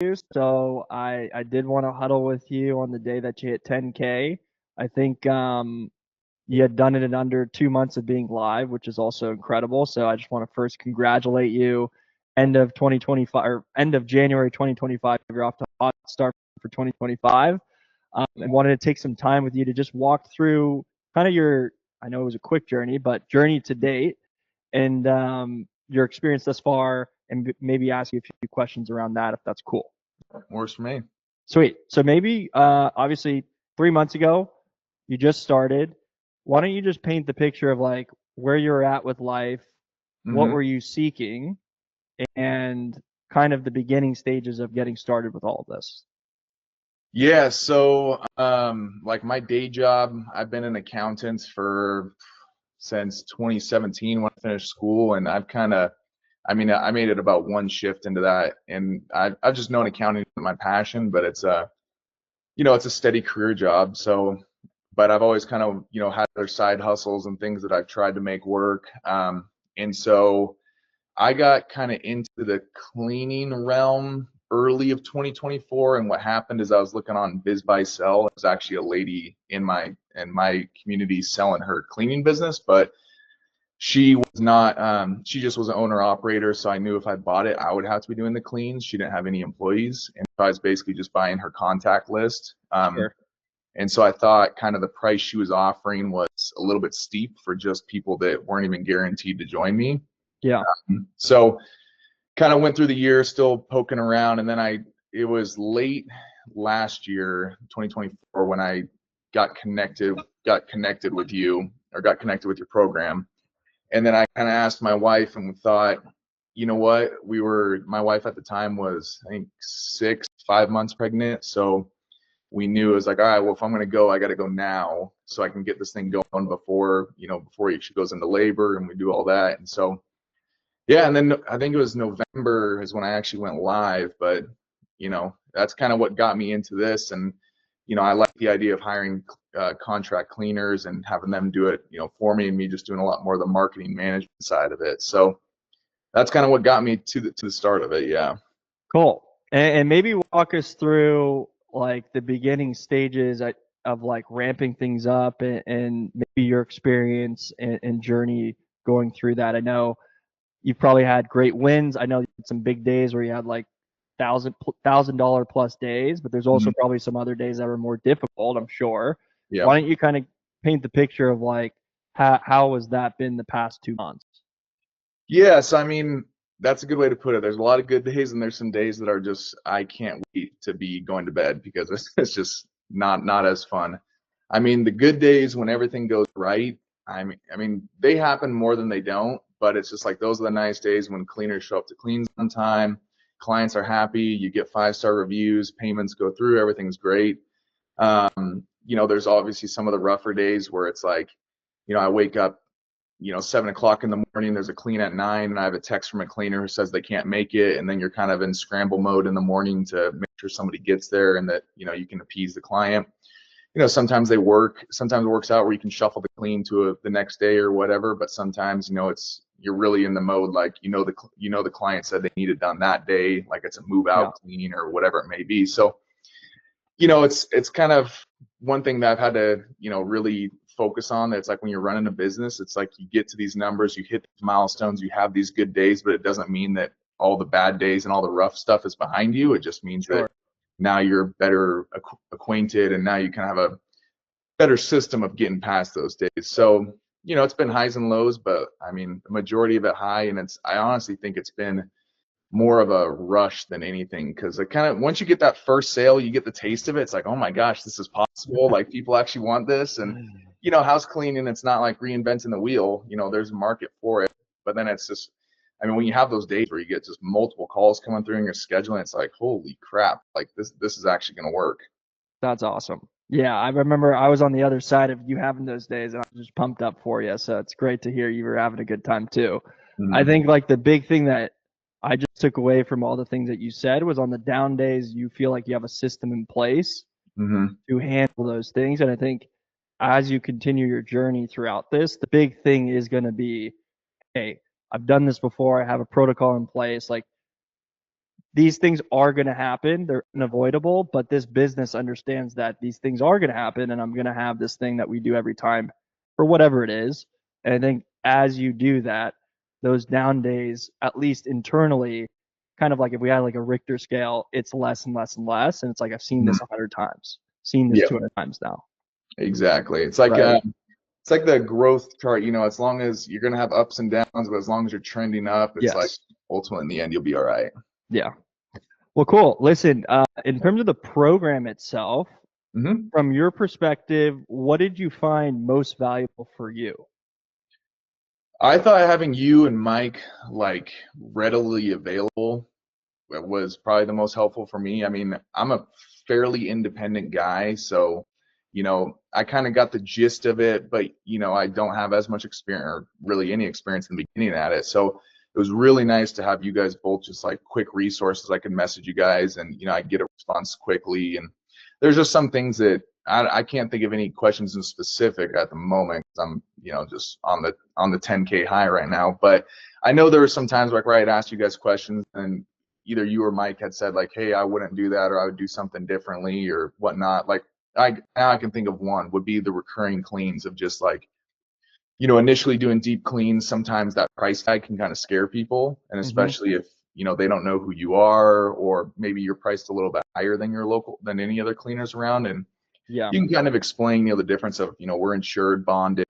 you. So I did want to huddle with you on the day that you hit 10K. I think you had done it in under 2 months of being live, which is also incredible. So I just want to first congratulate you. End of 2025 or end of January 2025, you're off to a hot start for 2025. And wanted to take some time with you to just walk through kind of your, I know it was a quick journey, but journey to date and your experience thus far, and maybe ask you a few questions around that if that's cool. Works for me. Sweet. So maybe, obviously, 3 months ago, you just started. Why don't you just paint the picture of like where you're at with life, what hmm were you seeking, and kind of the beginning stages of getting started with all of this? Yeah, so like my day job, I've been an accountant for since 2017 when I finished school, and I made it about one shift into that, and I've just known accounting is my passion, but it's a steady career job. So, but I've always kind of, had other side hustles and things that I've tried to make work. And so I got kind of into the cleaning realm early of 2024, and what happened is I was looking on Biz Buy Sell. It was actually a lady in my community selling her cleaning business, but she was not. She just was an owner operator, so I knew if I bought it, I would have to be doing the cleans. She didn't have any employees, and so I was basically just buying her contact list. Sure. And so I thought kind of the price she was offering was a little bit steep for just people that weren't even guaranteed to join me. Yeah. So kind of went through the year still poking around, and then it was late last year 2024 when I got connected with you, or got connected with your program. And then I kind of asked my wife, and we thought, you know what, my wife at the time was, I think, 5 months pregnant. So we knew it was like, all right, well, if I'm going to go, I got to go now so I can get this thing going before she goes into labor and we do all that. And so yeah, and then I think it was November is when I actually went live, but that's kind of what got me into this. And I like the idea of hiring contract cleaners and having them do it, for me, and me just doing a lot more of the marketing management side of it. So that's kind of what got me to the start of it. Yeah. Cool. And maybe walk us through like the beginning stages of like ramping things up and maybe your experience and journey going through that. I know you've probably had great wins. I know you had some big days where you had like $1,000 plus days, but there's also Mhm. probably some other days that were more difficult, I'm sure. Yeah. Why don't you kind of paint the picture of like how has that been the past 2 months? Yes, I mean, that's a good way to put it. There's a lot of good days, and there's some days that are just, I can't wait to be going to bed because it's just not as fun. I mean, the good days when everything goes right, I mean, they happen more than they don't, but it's just like those are the nice days when cleaners show up to cleans on time, clients are happy, you get 5-star reviews, payments go through, everything's great. There's obviously some of the rougher days where it's like, I wake up 7 o'clock in the morning, there's a clean at 9, and I have a text from a cleaner who says they can't make it. And then you're kind of in scramble mode in the morning to make sure somebody gets there and that, you can appease the client. Sometimes sometimes it works out where you can shuffle the clean to the next day or whatever. But sometimes, you're really in the mode, like, the client said they need it done that day, like it's a move Yeah. out clean or whatever it may be. So, it's kind of one thing that I've had to, really focus on. That's like when you're running a business, it's like you get to these numbers, you hit these milestones, you have these good days, but it doesn't mean that all the bad days and all the rough stuff is behind you. It just means that Sure. now you're better acquainted, and now you can have a better system of getting past those days. So, it's been highs and lows, but I mean, the majority of it high, and I honestly think it's been more of a rush than anything, because it kind of, once you get that first sale, you get the taste of it. It's like, oh my gosh, this is possible, like people actually want this. And house cleaning, it's not like reinventing the wheel. There's a market for it, but then it's just, I mean, when you have those days where you get just multiple calls coming through in your schedule, and it's like, holy crap, like this is actually going to work. That's awesome. Yeah, I remember I was on the other side of you having those days, and I was just pumped up for you. So it's great to hear you were having a good time too. I hmm think like the big thing that I just took away from all the things that you said was on the down days, you feel like you have a system in place hmm to handle those things. And I think as you continue your journey throughout this, the big thing is going to be, hey, I've done this before. I have a protocol in place. Like these things are going to happen. They're unavoidable, but this business understands that these things are going to happen, and I'm going to have this thing that we do every time for whatever it is. And I think as you do that, those down days, at least internally, kind of like if we had like a Richter scale, it's less and less and less. And it's like, I've seen this 100 times, seen this Yeah, 200 times now. exactly. It's like Right. it's like the growth chart. As long as you're gonna have ups and downs, but as long as you're trending up, it's like Yes. ultimately in the end you'll be all right. Yeah. Well, cool. Listen, in terms of the program itself, Mm-hmm. from your perspective, what did you find most valuable for you? I thought having you and Mike like readily available was probably the most helpful for me. I mean, I'm a fairly independent guy, so I kind of got the gist of it, but I don't have as much experience or really any experience in the beginning at it. So it was really nice to have you guys both just like quick resources. I could message you guys and I get a response quickly. And there's just some things that I can't think of any questions in specific at the moment. I'm just on the 10K high right now, but I know there were some times like where I'd asked you guys questions and either you or Mike had said like, hey, I wouldn't do that, or I would do something differently or whatnot. Like now I can think of one would be the recurring cleans of just like, initially doing deep cleans. Sometimes that price tag can kind of scare people, and especially if they don't know who you are, or maybe you're priced a little bit higher than any other cleaners around, and Yeah. you can kind of explain the difference of we're insured, bonded,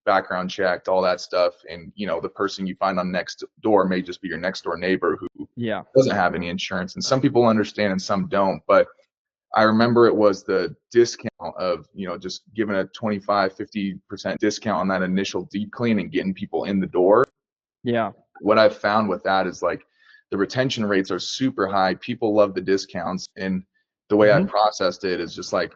background checked, all that stuff, and the person you find on next door may just be your next door neighbor who Yeah. doesn't have any insurance, and some people understand and some don't. But I remember it was the discount of just giving a 25-50% discount on that initial deep clean and getting people in the door. Yeah. What I've found with that is like the retention rates are super high. People love the discounts, and the way I processed it is just like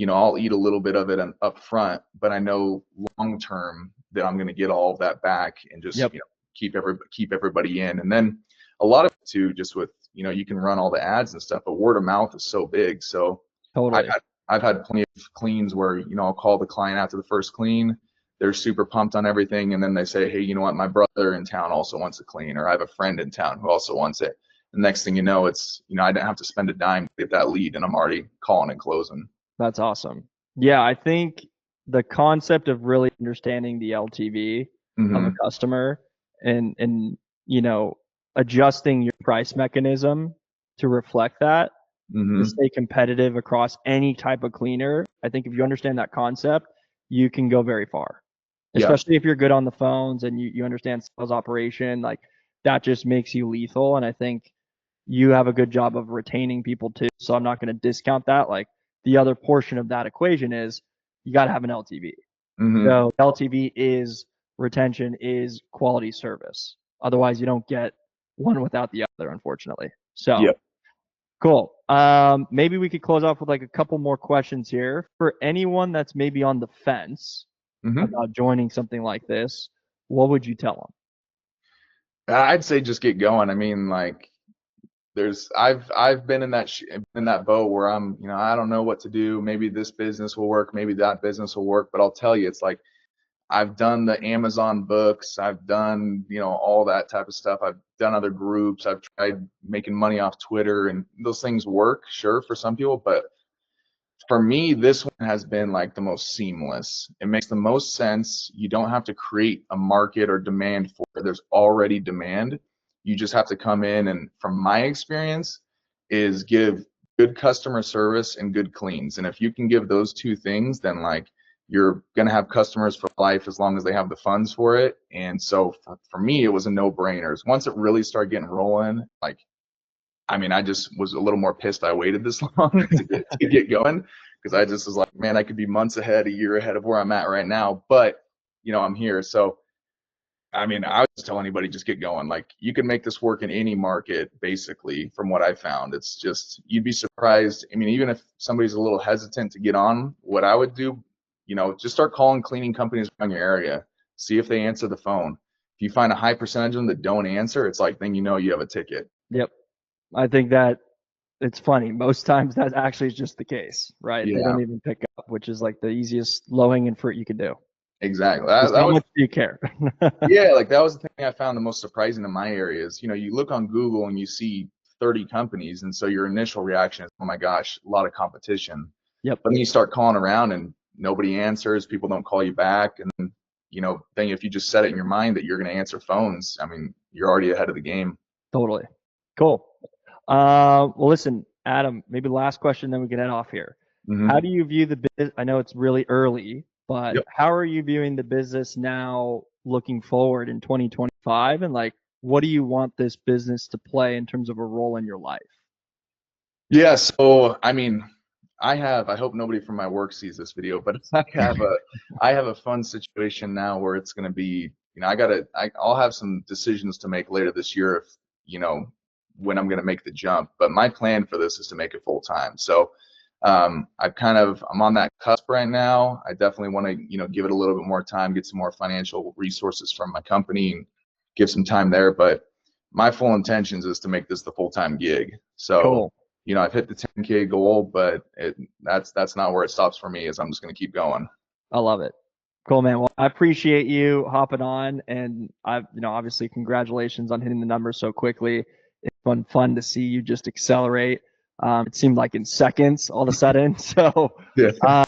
I'll eat a little bit of it up front, but I know long term that I'm going to get all of that back and just Yep. keep everybody in. And then a lot of it too, just with you can run all the ads and stuff, but word of mouth is so big. So I've Totally. had I've had plenty of cleans where I'll call the client after the first clean. They're super pumped on everything, and then they say, hey, you know what, my brother in town also wants a clean, or I have a friend in town who also wants it. The next thing you know, it's I didn't have to spend a dime to get that lead, and I'm already calling and closing. That's awesome. Yeah, I think the concept of really understanding the LTV of a Mm-hmm. customer and adjusting your price mechanism to reflect that to Mm-hmm. stay competitive across any type of cleaner. I think if you understand that concept, you can go very far. Yeah. Especially if you're good on the phones and you understand sales operation, like that just makes you lethal. And I think you have a good job of retaining people too. So I'm not going to discount that. Like the other portion of that equation is you got to have an LTV. Mm-hmm. So LTV is retention is quality service. Otherwise, you don't get one without the other, unfortunately. So Yep. cool. Maybe we could close off with like a couple more questions here for anyone that's maybe on the fence Mm-hmm. about joining something like this. What would you tell I'd say just get going. I mean, like I've been in that boat where I'm I don't know what to do. Maybe this business will work, maybe that business will work, but I'll tell you, it's like I've done the Amazon books, I've done all that type of stuff. I've done other groups, I've tried making money off Twitter, and those things work, sure, for some people, but for me, this one has been like the most seamless. It makes the most sense. You don't have to create a market or demand for it. There's already demand. You just have to come in and, from my experience, is give good customer service and good cleans. And if you can give those two things, then like you're gonna have customers for life as long as they have the funds for it. And so for me, it was a no-brainer. Once it really started getting rolling, like I mean, I just was a little more pissed I waited this long to get going, because I just was like, man, I could be months ahead, a year ahead of where I'm at right now, but I'm here. So, I mean, I would just tell anybody, just get going. Like, you can make this work in any market, basically, from what I found. It's just, you'd be surprised. I mean, even if somebody's a little hesitant to get on, what I would do, just start calling cleaning companies around your area, see if they answer the phone. If you find a high percentage of them that don't answer, it's like, then you have a ticket. them? Yep. I think that it's funny. Most times that actually is just the case, right? They Yeah, don't even pick up, which is like the easiest low hanging fruit you can do. exactly. That, Just that how was much do you care? Yeah, like that was the thing I found the most surprising in my area is, you look on Google and you see 30 companies, and so your initial reaction is, oh my gosh, a lot of competition. Yep. But then you start calling around and nobody answers, people don't call you back, and then if you just set it in your mind that you're going to answer phones, I mean, you're already ahead of the game. Totally. Cool. Well, listen, Adam, maybe last question, then we can head off here. Mhm. How do you view the business? I know it's really early, but Yep. how are you viewing the business now looking forward in 2025? And like, what do you want this business to play in terms of a role in your life? Yeah, so I mean, I hope nobody from my work sees this video, but I have a fun situation now where it's going to be, I'll have some decisions to make later this year if, when I'm going to make the jump, but my plan for this is to make it full time. So, I'm on that cusp right now. I definitely want to, give it a little bit more time, get some more financial resources from my company and give some time there. But my full intentions is to make this the full-time gig. So, Cool. I've hit the 10K goal, but that's not where it stops for me. Is I'm just going to keep going. I love it. Cool, man. Well, I appreciate you hopping on, and obviously congratulations on hitting the numbers so quickly. It's been fun to see you just accelerate. It seemed like in seconds all of a sudden. So, Yeah.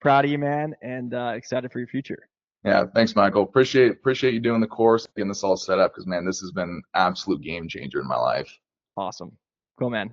proud of you, man, and excited for your future. Yeah. Thanks, Michael. Appreciate you doing the course, getting this all set up, because man, this has been an absolute game changer in my life. Awesome. Cool, man.